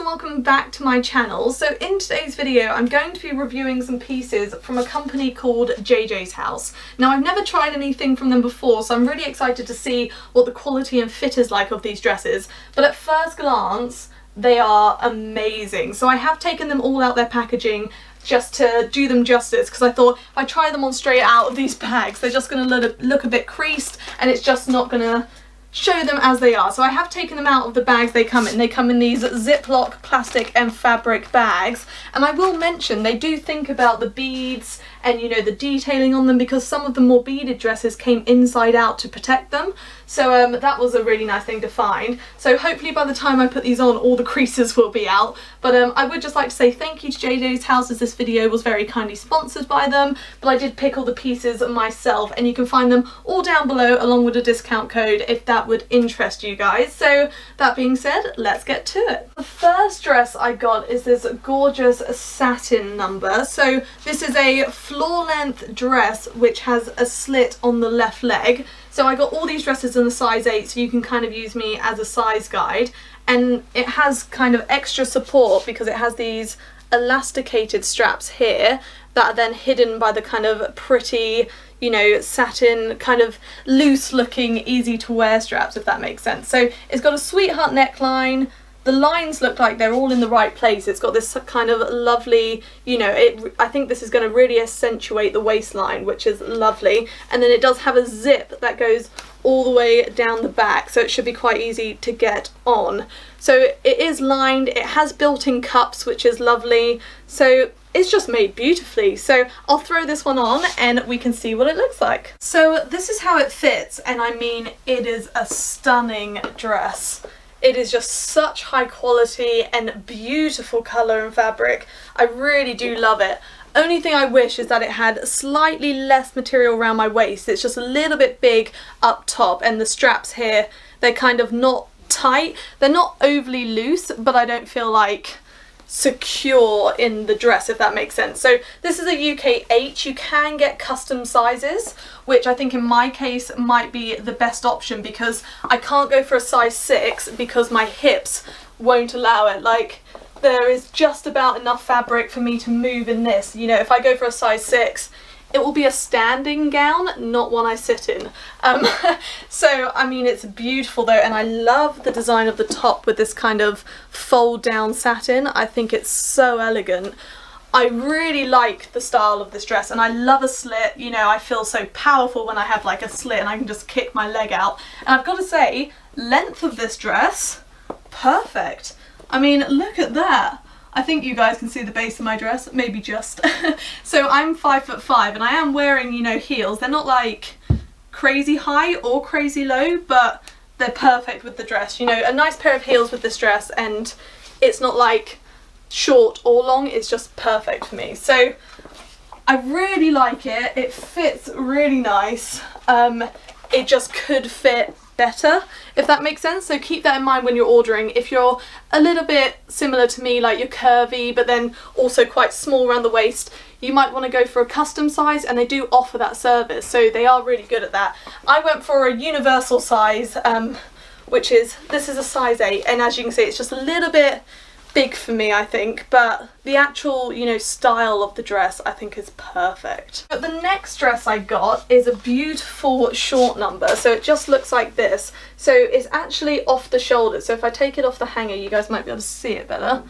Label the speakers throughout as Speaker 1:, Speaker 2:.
Speaker 1: welcome back to my channel. So in today's video I'm going to be reviewing some pieces from a company called JJsHOUSE. Now I've never tried anything from them before, so I'm really excited to see what the quality and fit is like of these dresses, but at first glance they are amazing. So I have taken them all out their packaging just to do them justice, because I thought if I try them on straight out of these bags they're just going to look a bit creased and it's just not going to show them as they are. So I have taken them out of the bags they come in. They come in these Ziploc plastic and fabric bags, and I will mention they do think about the beads and, you know, the detailing on them, because some of the more beaded dresses came inside out to protect them. So that was a really nice thing to find. So hopefully by the time I put these on all the creases will be out. But I would just like to say thank you to JJsHOUSE, as this video was very kindly sponsored by them, but I did pick all the pieces myself, and you can find them all down below along with a discount code if that would interest you guys. So that being said, let's get to it. The first dress I got is this gorgeous satin number. So this is a floor length dress which has a slit on the left leg. So I got all these dresses in the size 8, so you can kind of use me as a size guide, and it has kind of extra support because it has these elasticated straps here that are then hidden by the kind of pretty, you know, satin, kind of loose looking, easy to wear straps, if that makes sense. So it's got a sweetheart neckline. The lines look like they're all in the right place. It's got this kind of lovely, you know, I think this is going to really accentuate the waistline, which is lovely. And then it does have a zip that goes all the way down the back, so it should be quite easy to get on. So it is lined, it has built-in cups, which is lovely. So it's just made beautifully. So I'll throw this one on and we can see what it looks like. So this is how it fits, and I mean, it is a stunning dress. It is just such high quality and beautiful colour and fabric. I really do love it. Only thing I wish is that it had slightly less material around my waist. It's just a little bit big up top, and the straps here, they're kind of not tight. They're not overly loose, but I don't feel like secure in the dress, if that makes sense. So this is a UK 8. You can get custom sizes, which I think in my case might be the best option, because I can't go for a size 6 because my hips won't allow it. Like, there is just about enough fabric for me to move in this. You know, if I go for a size 6, it will be a standing gown, not one I sit in. So, I mean, it's beautiful though, and I love the design of the top with this kind of fold down satin. I think it's so elegant. I really like the style of this dress, and I love a slit. You know, I feel so powerful when I have like a slit and I can just kick my leg out. And I've got to say, length of this dress, perfect. I mean, look at that. I think you guys can see the base of my dress, maybe just. So I'm 5'5", and I am wearing, you know, heels. They're not like crazy high or crazy low, but they're perfect with the dress. You know, a nice pair of heels with this dress, and it's not like short or long, it's just perfect for me. So I really like it. It fits really nice. It just could fit better, if that makes sense. So keep that in mind when you're ordering. If you're a little bit similar to me, like you're curvy but then also quite small around the waist, you might want to go for a custom size, and they do offer that service, so they are really good at that. I went for a universal size, which is, this is a size 8, and as you can see it's just a little bit big for me, I think, but the actual, you know, style of the dress I think is perfect. But the next dress I got is a beautiful short number, so it just looks like this. So it's actually off the shoulder, so if I take it off the hanger you guys might be able to see it better.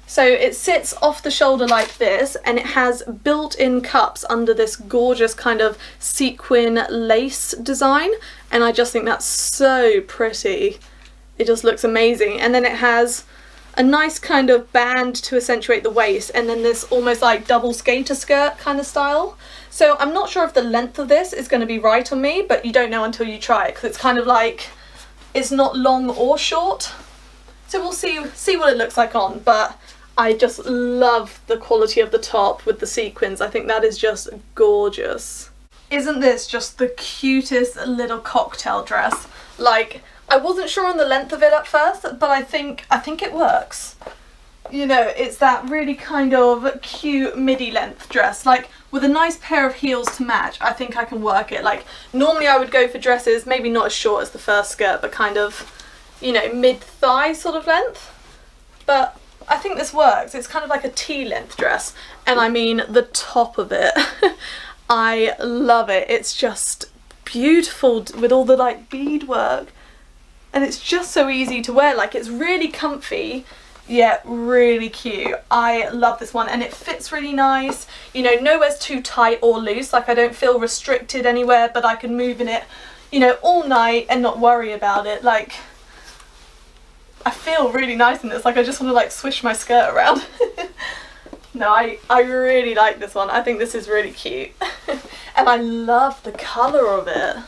Speaker 1: So it sits off the shoulder like this, and it has built-in cups under this gorgeous kind of sequin lace design, and I just think that's so pretty. It just looks amazing. And then it has a nice kind of band to accentuate the waist, and then this almost like double skater skirt kind of style. So I'm not sure if the length of this is going to be right on me, but you don't know until you try it, because it's kind of like, it's not long or short. So we'll see what it looks like on, but I just love the quality of the top with the sequins. I think that is just gorgeous. Isn't this just the cutest little cocktail dress? Like, I wasn't sure on the length of it at first, but I think it works. You know, it's that really kind of cute midi length dress, like with a nice pair of heels to match. I think I can work it. Like, normally I would go for dresses maybe not as short as the first skirt, but kind of, you know, mid-thigh sort of length. But I think this works. It's kind of like a T-length dress, and I mean the top of it. I love it. It's just beautiful with all the like beadwork, and it's just so easy to wear. Like, it's really comfy, yet really cute. I love this one, and it fits really nice. You know, nowhere's too tight or loose. Like, I don't feel restricted anywhere, but I can move in it, you know, all night and not worry about it. Like, I feel really nice in this. Like, I just want to like swish my skirt around. No, I really like this one. I think this is really cute. And I love the colour of it.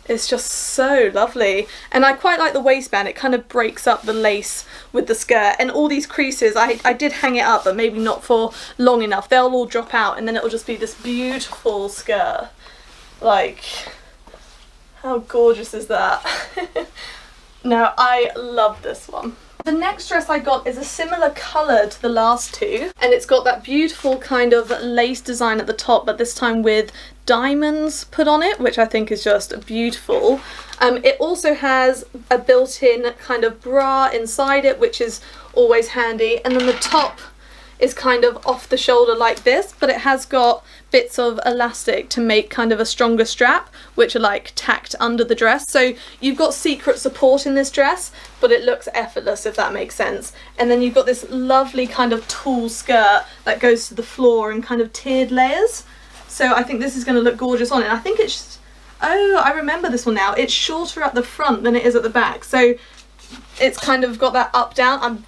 Speaker 1: It's just so lovely. And I quite like the waistband. It kind of breaks up the lace with the skirt. And all these creases, I did hang it up, but maybe not for long enough. They'll all drop out, and then it'll just be this beautiful skirt. Like, how gorgeous is that? No, I love this one. The next dress I got is a similar colour to the last two, and it's got that beautiful kind of lace design at the top, but this time with diamonds put on it, which I think is just beautiful. It also has a built-in kind of bra inside it, which is always handy, and then the top is kind of off the shoulder like this, but it has got bits of elastic to make kind of a stronger strap, which are like tacked under the dress. So you've got secret support in this dress, but it looks effortless, if that makes sense. And then you've got this lovely kind of tulle skirt that goes to the floor in kind of tiered layers. So I think this is going to look gorgeous on it. I think it's, oh, I remember this one now. It's shorter at the front than it is at the back. So it's kind of got that up down.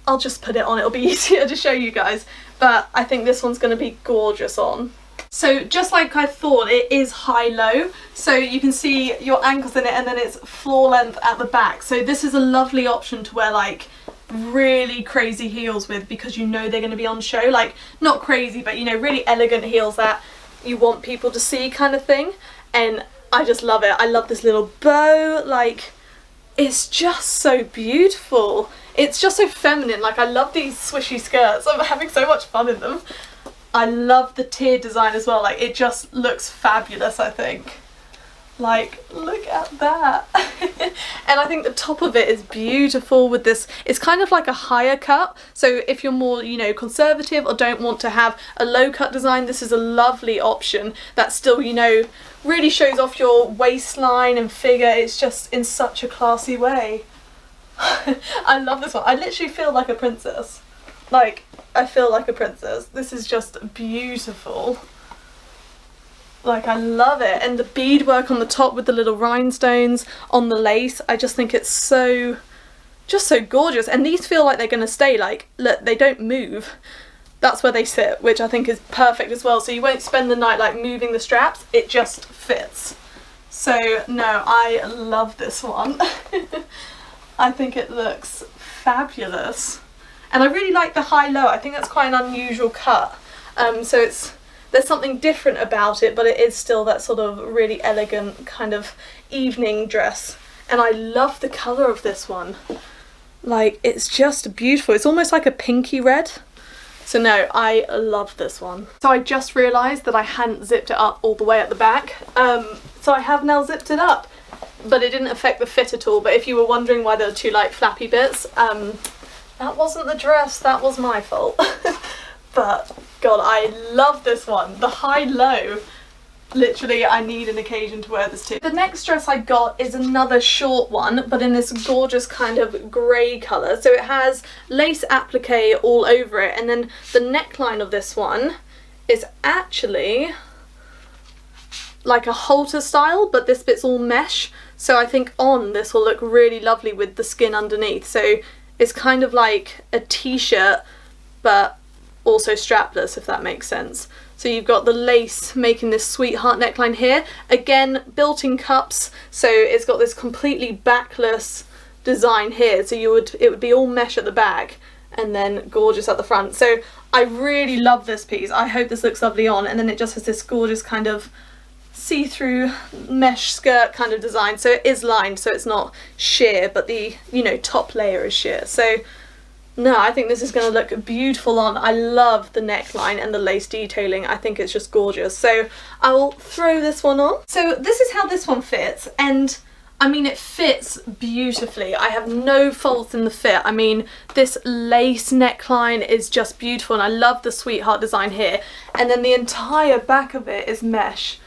Speaker 1: I'll just put it on, it'll be easier to show you guys, but I think this one's going to be gorgeous on. So just like I thought, it is high-low, so you can see your ankles in it, and then it's floor length at the back. So this is a lovely option to wear like really crazy heels with, because you know they're going to be on show. Like, not crazy, but you know, really elegant heels that you want people to see kind of thing. And I just love it. I love this little bow. Like, it's just so beautiful. It's just so feminine. Like, I love these swishy skirts. I'm having so much fun in them. I love the tiered design as well. Like, it just looks fabulous, I think. Like, look at that. And I think the top of it is beautiful with this. It's kind of like a higher cut. So if you're more, you know, conservative or don't want to have a low cut design, this is a lovely option that still, you know, really shows off your waistline and figure. It's just in such a classy way. I love this one. I literally feel like a princess. Like, I feel like a princess. This is just beautiful. Like, I love it. And the beadwork on the top with the little rhinestones on the lace, I just think it's so, just so gorgeous. And these feel like they're going to stay. Like, look, they don't move. That's where they sit, which I think is perfect as well. So you won't spend the night like moving the straps. It just fits. So no, I love this one. I think it looks fabulous. And I really like the high-low. I think that's quite an unusual cut. So there's something different about it, but it is still that sort of really elegant kind of evening dress. And I love the colour of this one. Like, it's just beautiful. It's almost like a pinky red. So no, I love this one. So I just realised that I hadn't zipped it up all the way at the back. So I have now zipped it up, but it didn't affect the fit at all. But if you were wondering why there were two like flappy bits, that wasn't the dress, that was my fault. But God, I love this one. The high-low. Literally, I need an occasion to wear this too. The next dress I got is another short one, but in this gorgeous kind of grey colour. So it has lace applique all over it, and then the neckline of this one is actually like a halter style, but this bit's all mesh. So I think on this will look really lovely with the skin underneath. So it's kind of like a t-shirt, but also strapless, if that makes sense. So you've got the lace making this sweetheart neckline here. Again, built-in cups, so it's got this completely backless design here. So it would be all mesh at the back and then gorgeous at the front. So I really love this piece. I hope this looks lovely on. And then it just has this gorgeous kind of see-through mesh skirt kind of design. So it is lined, so it's not sheer, but the, you know, top layer is sheer. So no, I think this is going to look beautiful on. I love the neckline and the lace detailing. I think it's just gorgeous. So I will throw this one on. So this is how this one fits, and I mean, it fits beautifully. I have no faults in the fit. I mean, this lace neckline is just beautiful, and I love the sweetheart design here. And then the entire back of it is mesh.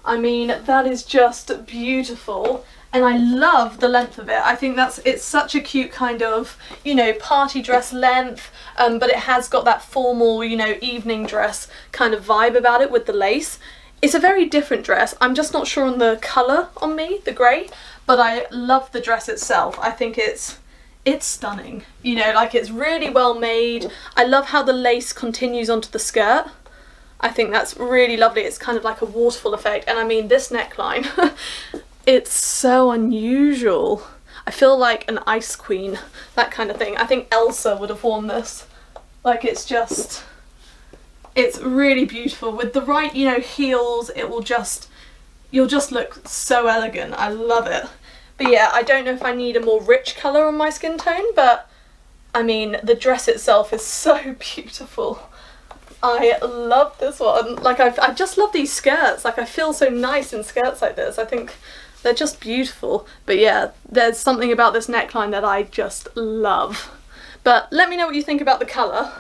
Speaker 1: I mean, that is just beautiful. And I love the length of it. I think it's such a cute kind of, you know, party dress length, but it has got that formal, you know, evening dress kind of vibe about it with the lace. It's a very different dress. I'm just not sure on the colour on me, the grey, but I love the dress itself. I think it's stunning. You know, like, it's really well made. I love how the lace continues onto the skirt. I think that's really lovely. It's kind of like a waterfall effect. And I mean, this neckline, it's so unusual. I feel like an ice queen, that kind of thing. I think Elsa would have worn this. Like, it's really beautiful. With the right, you know, heels, you'll just look so elegant. I love it. But yeah, I don't know if I need a more rich colour on my skin tone, but I mean, the dress itself is so beautiful. I love this one. Like, I just love these skirts. Like, I feel so nice in skirts like this. I think they're just beautiful. But yeah, there's something about this neckline that I just love. But let me know what you think about the colour.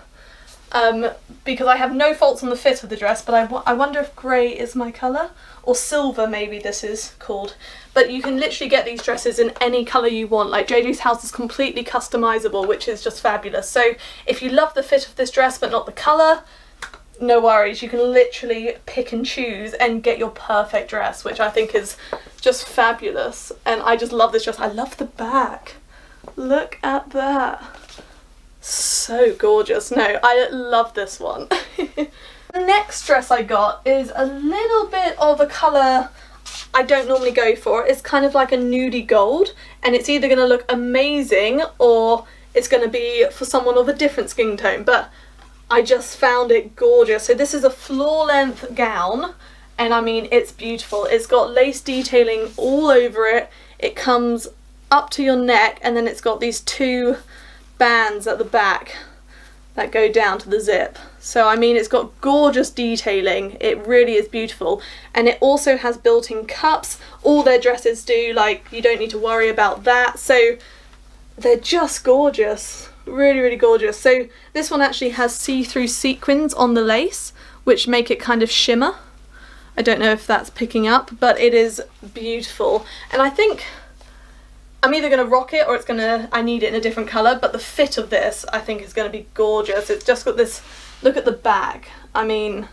Speaker 1: Because I have no faults on the fit of the dress, but I wonder if grey is my colour, or silver maybe this is called. But you can literally get these dresses in any colour you want. Like, JJ's House is completely customisable, which is just fabulous. So if you love the fit of this dress but not the colour, no worries, you can literally pick and choose and get your perfect dress, which I think is just fabulous. And I just love this dress. I love the back. Look at that. So gorgeous. No, I love this one. The next dress I got is a little bit of a colour I don't normally go for. It's kind of like a nudie gold, and it's either going to look amazing or it's going to be for someone of a different skin tone, but I just found it gorgeous. So this is a floor length gown, and I mean, it's beautiful. It's got lace detailing all over it. It comes up to your neck, and then it's got these two bands at the back that go down to the zip. So I mean, it's got gorgeous detailing. It really is beautiful, and it also has built-in cups. All their dresses do. Like, you don't need to worry about that. So they're just gorgeous. Really, really gorgeous. So this one actually has see-through sequins on the lace, which make it kind of shimmer. I don't know if that's picking up, but it is beautiful. And I think I'm either going to rock it or I need it in a different colour, but the fit of this I think is going to be gorgeous. It's just got this, look at the back. I mean,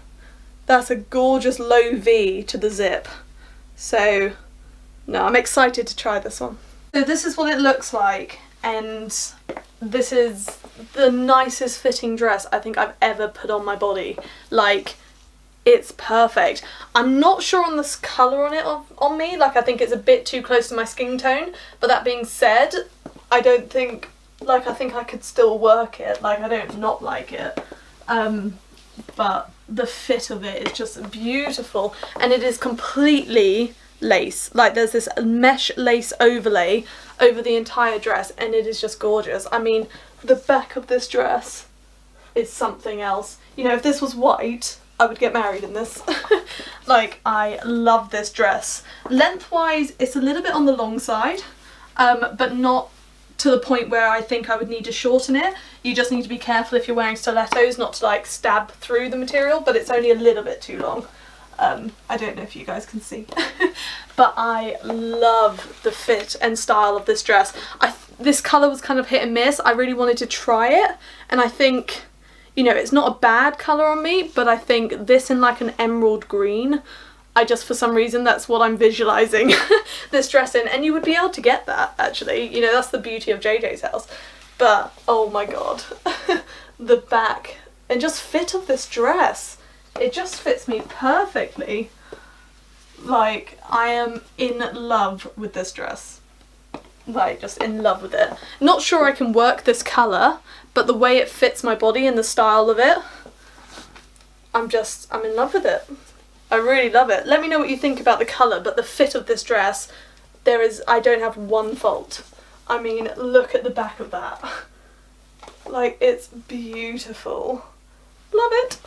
Speaker 1: that's a gorgeous low V to the zip. So no, I'm excited to try this one. So this is what it looks like, and this is the nicest fitting dress I think I've ever put on my body. Like, it's perfect. I'm not sure on this colour on it on me. Like, I think it's a bit too close to my skin tone, but that being said, I don't think, like, I think I could still work it. Like, I don't not like it. But the fit of it is just beautiful, and it is completely lace. Like, there's this mesh lace overlay over the entire dress, and it is just gorgeous. I mean, the back of this dress is something else. You know, if this was white, I would get married in this. Like, I love this dress. Lengthwise, it's a little bit on the long side, but not to the point where I think I would need to shorten it. You just need to be careful if you're wearing stilettos not to, like, stab through the material, but it's only a little bit too long. I don't know if you guys can see. But I love the fit and style of this dress. This colour was kind of hit and miss. I really wanted to try it, and I think, you know, it's not a bad colour on me, but I think this in like an emerald green, I just, for some reason, that's what I'm visualising this dress in. And you would be able to get that, actually. You know, that's the beauty of JJ's House. But, oh my god, the back and just fit of this dress. It just fits me perfectly. Like, I am in love with this dress. Like, just in love with it. Not sure I can work this colour, but the way it fits my body and the style of it, I'm in love with it. I really love it. Let me know what you think about the colour, but the fit of this dress, I don't have one fault. I mean, look at the back of that. Like, it's beautiful. Love it.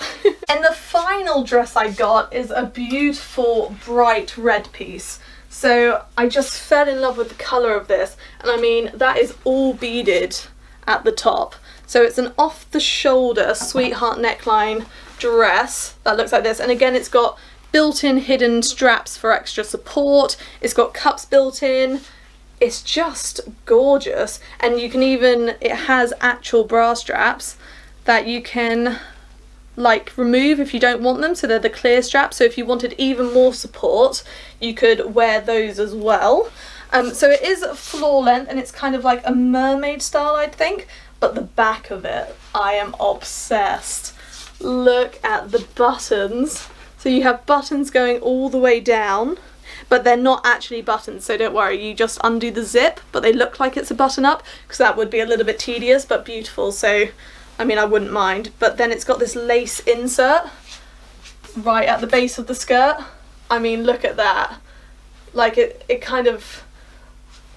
Speaker 1: And the final dress I got is a beautiful bright red piece. So I just fell in love with the colour of this, and I mean that is all beaded at the top. So it's an off the shoulder sweetheart neckline dress that looks like this, and again it's got built-in hidden straps for extra support, it's got cups built in, it's just gorgeous. And you can even, it has actual bra straps that you can like remove if you don't want them, so they're the clear straps, so if you wanted even more support you could wear those as well. So it is floor length and it's kind of like a mermaid style, I think, but the back of it, I am obsessed. Look at the buttons. So you have buttons going all the way down, but they're not actually buttons, so don't worry, you just undo the zip, but they look like it's a button up, because that would be a little bit tedious, but beautiful, so I mean I wouldn't mind. But then it's got this lace insert right at the base of the skirt. I mean look at that. Like it kind of,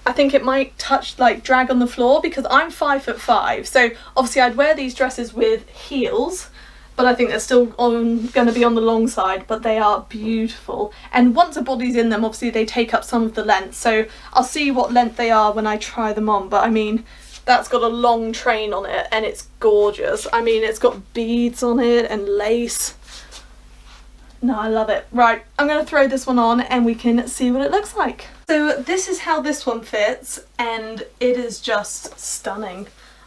Speaker 1: I think it might touch, like drag on the floor, because I'm 5'5", so obviously I'd wear these dresses with heels, but I think they're still going to be on the long side, but they are beautiful. And once a body's in them, obviously they take up some of the length, so I'll see what length they are when I try them on. But I mean, that's got a long train on it and it's gorgeous. I mean, it's got beads on it and lace. No, I love it. Right, I'm going to throw this one on and we can see what it looks like. So this is how this one fits, and it is just stunning.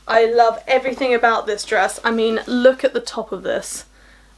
Speaker 1: I love everything about this dress. I mean, look at the top of this.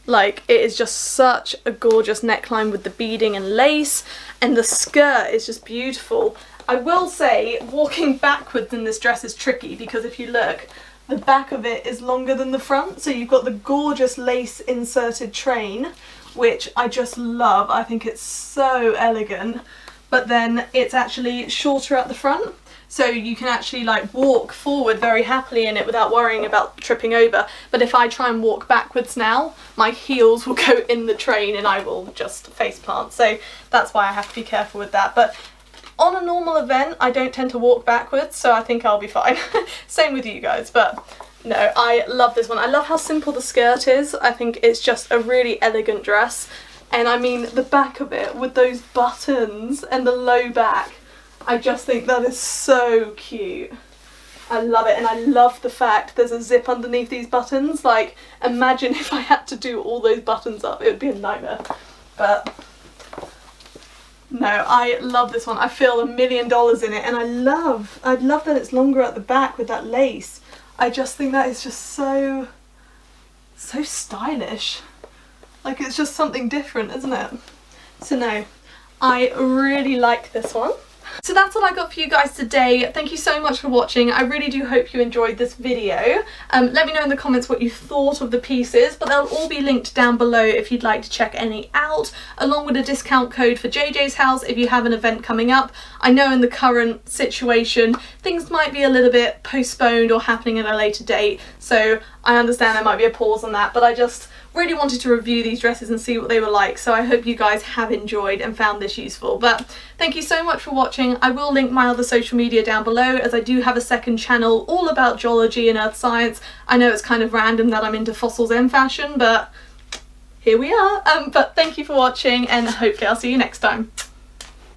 Speaker 1: Like, it is just such a gorgeous neckline with the beading and lace, and the skirt is just beautiful. I will say, walking backwards in this dress is tricky, because if you look, the back of it is longer than the front, so you've got the gorgeous lace inserted train, which I just love. I think it's so elegant, but then it's actually shorter at the front. So you can actually like walk forward very happily in it without worrying about tripping over. But if I try and walk backwards now, my heels will go in the train and I will just face plant. So that's why I have to be careful with that. But on a normal event, I don't tend to walk backwards, so I think I'll be fine. Same with you guys, but no, I love this one. I love how simple the skirt is. I think it's just a really elegant dress. And I mean, the back of it with those buttons and the low back, I just think that is so cute. I love it, and I love the fact there's a zip underneath these buttons. Like, imagine if I had to do all those buttons up, it would be a nightmare. But no, I love this one. I feel $1 million in it, and I love that it's longer at the back with that lace. I just think that is just so stylish. Like, it's just something different, isn't it? So no, I really like this one. So that's all I got for you guys today. Thank you so much for watching. I really do hope you enjoyed this video. Let me know in the comments what you thought of the pieces, but they'll all be linked down below if you'd like to check any out, along with a discount code for JJ's House if you have an event coming up. I know in the current situation things might be a little bit postponed or happening at a later date, so I understand there might be a pause on that, but I just really wanted to review these dresses and see what they were like, so I hope you guys have enjoyed and found this useful. But thank you so much for watching. I will link my other social media down below, as I do have a second channel all about geology and earth science. I know it's kind of random that I'm into fossils and fashion, but here we are. But thank you for watching, and hopefully I'll see you next time.